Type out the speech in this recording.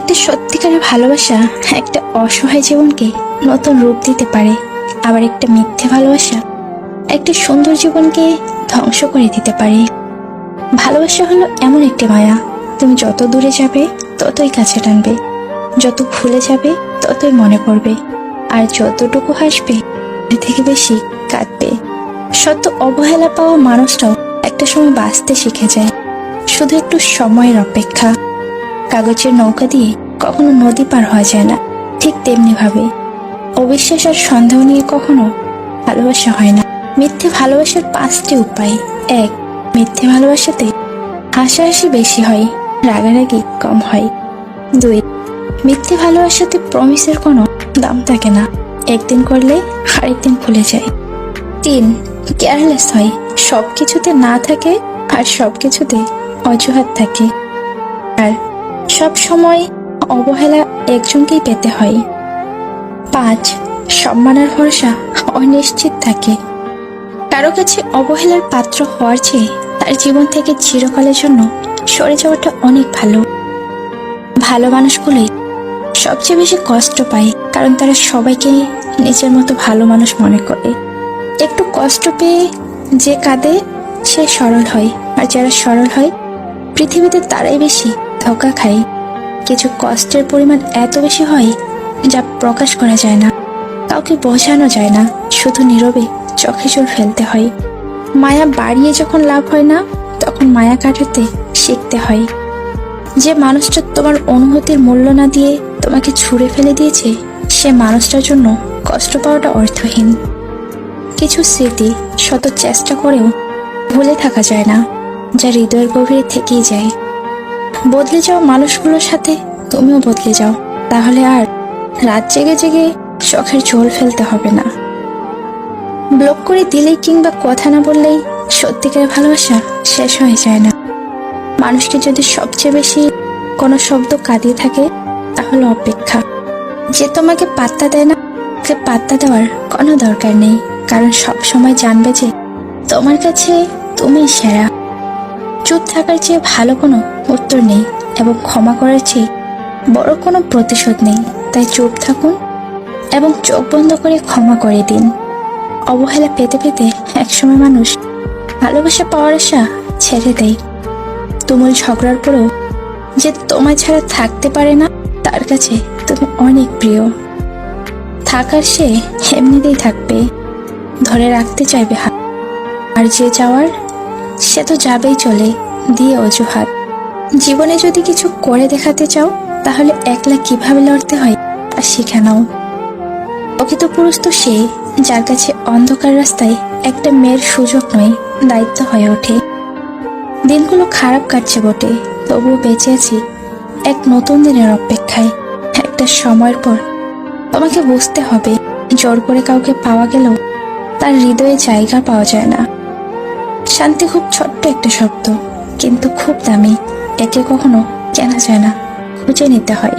একটা সত্যিকারের ভালোবাসা একটা অসহায় জীবনকে নতুন রূপ দিতে পারে, আবার একটা মিথ্যে ভালোবাসা একটা সুন্দর জীবনকে ধ্বংস করে দিতে পারে। ভালোবাসা হলো এমন একটি মায়া, তুমি যত দূরে যাবে ততই কাছে টানবে, যত ভুলে যাবে ততই মনে পড়বে, আর যতটুকু হাসবে এর থেকে বেশি কাঁদবে। শত অবহেলা পাওয়া মানুষটাও একটা সময় বাঁচতে শিখে যায়, শুধু একটু সময়ের অপেক্ষা। কাগজের নৌকা দিয়ে কখনো নদী পার হওয়া যায় না, ঠিক তেমনি ভাবে অবিশ্বাস আর সন্দেহ নিয়ে কখনো ভালোবাসা হয় না। মিথ্যে ভালোবাসার 5টি উপায়। 1. মিথ্যে ভালোবাসাতে হাসাহাসি বেশি হয়, রাগারাগি কম হয়। 2. মিথ্যে ভালোবাসাতে প্রমিসের কোনো দাম থাকে না, একদিন করলে আরেকদিন ভুলে যায়। 3. কেয়ারলেস হয়, সবকিছুতে না থাকে আর সবকিছুতে অজুহাত থাকে। আর সব সময় অবহেলা একজনকেই পেতে হয়। 5. সম্মানের ভরসা অনিশ্চিত থাকে। কারো কাছে অবহেলার পাত্র হওয়ার চেয়ে তার জীবন থেকে চিরকালের জন্য সরে যাওয়াটা অনেক ভালো। ভালো মানুষগুলোই সবচেয়ে বেশি কষ্ট পায়, কারণ তারা সবাইকে নিজের মতো ভালো মানুষ মনে করে। একটু কষ্ট পেয়ে যে কাঁদে সে সরল হয়, আর যারা সরল হয় পৃথিবীতে তারাই বেশি ধোঁকা খায়। কিছু কষ্টের পরিমাণ এত বেশি হয় যা প্রকাশ করা যায় না, কাউকে বোঝানো যায় না, শুধু নীরবে চোখে জল ফেলতে হয়। মায়া বাড়িয়ে যখন লাভ হয় না, তখন মায়া কাটাতে শিখতে হয়। যে মানুষটা তোমার অনুভূতির মূল্য না দিয়ে তোমাকে ছুঁড়ে ফেলে দিয়েছে, সে মানুষটার জন্য কষ্ট পাওয়াটা অর্থহীন। কিছু স্মৃতি শত চেষ্টা করেও ভুলে থাকা যায় না, যা হৃদয়ের গভীরে থেকেই যায়। বদলে যাওয়া মানুষগুলোর সাথে তুমিও বদলে যাও, তাহলে আর রাত জেগে জেগে চোখের জল ফেলতে হবে না। ব্লক করে দিলেই কিংবা কথা না বললেই সত্যিকারের ভালোবাসা শেষ হয়ে যায় না। মানুষকে যদি সবচেয়ে বেশি কোনো শব্দ কাঁদিয়ে থাকে, তাহলে অপেক্ষা। যে তোমাকে পাত্তা দেয় না, তাকে পাত্তা দেওয়ার কোনো দরকার নেই, কারণ সব সময় জানবে যে তোমার কাছে তুমিই সেরা। চুপ থাকার চেয়ে ভালো কোনো উত্তর নেই, এবং ক্ষমা করার চেয়ে বড় কোনো প্রতিশোধ নেই। তাই চুপ থাকুন এবং চোখ বন্ধ করে ক্ষমা করে দিন। অবহেলা পেতে পেতে একসময় মানুষ ভালোবাসা পাওয়ার আশা ছেড়ে দেয়। তুমুল ঝগড়ার পরেও যে তোমায় ছাড়া থাকতে পারে না, তার কাছে তুমি অনেক প্রিয়। থাকার সে এমনিতেই থাকবে, ধরে রাখতে চাইবে হাত। আর যে যাওয়ার সে তো যাবেই চলে দিয়ে অজুহাত। জীবনে যদি কিছু করে দেখাতে চাও, তাহলে একলা কিভাবে লড়তে হয় তা শিখে নাও। প্রকৃত পুরুষ তো সে, যার কাছে অন্ধকার রাস্তায় একটা মেয়ের সুযোগ নয়, দায়িত্ব হয়ে ওঠে। দিনগুলো খারাপ কাটছে বটে, তবুও বেঁচে আছি এক নতুন দিনের অপেক্ষায়। একটা সময়ের পর তোমাকে বুঝতে হবে, জোর করে কাউকে পাওয়া গেলেও তার হৃদয়ে জায়গা পাওয়া যায় না। শান্তি খুব ছোট্ট একটা শব্দ, কিন্তু খুব দামি। একে কখনো কেনা যায় না, খুঁজে নিতে হয়।